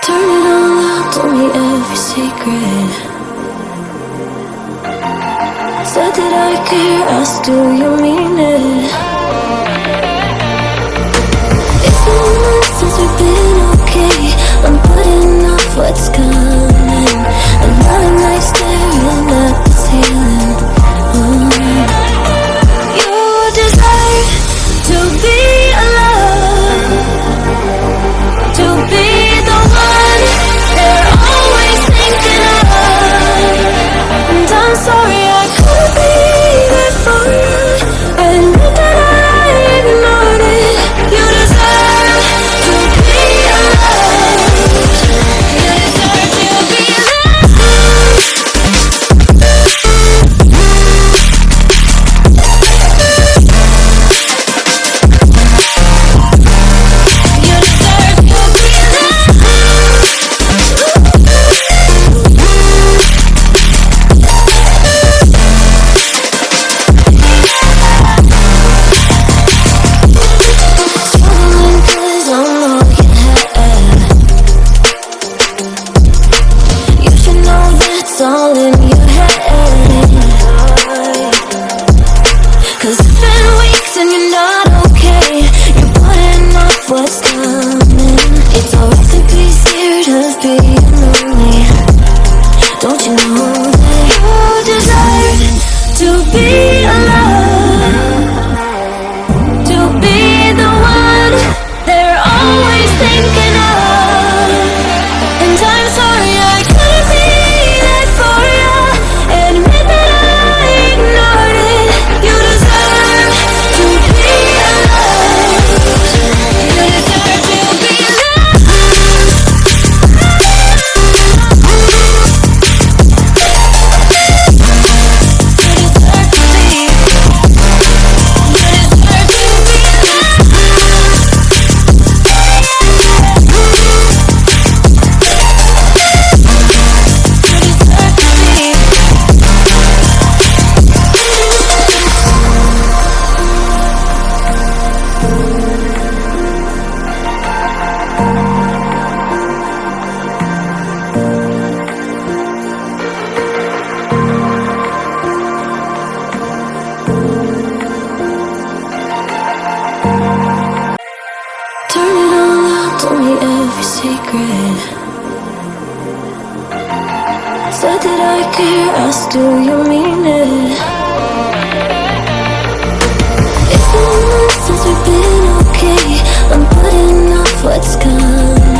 Turn it all out, told me every secret. Said that I care, asked do you mean it? It's been a month since we've been okay. I'm putting off what's coming. Another night staring at the ceiling. You deserve to be alone, to be the one they're always thinking of. And I'm sorry I couldn't be there for you. I admit that I ignored it. You deserve to be alone. You deserve to be alone. You deserve to be alone. Struggling 'cause I'm all you had. You should know that's all in your head. 'Cause it's been weeks and you're not okay. You're putting off what's coming. It's alright to be scared of being lonely. Don't you know that you deserve to be alone, to be the one they're always thinking of? And I'm sorry I couldn't be there for you. Admit that I ignored it. You deserve to be alone. You deserve to be alone. Turn it all out, told me every secret. Said that I care, asked do you mean it? It's been a month since we've been okay. I'm putting off what's coming.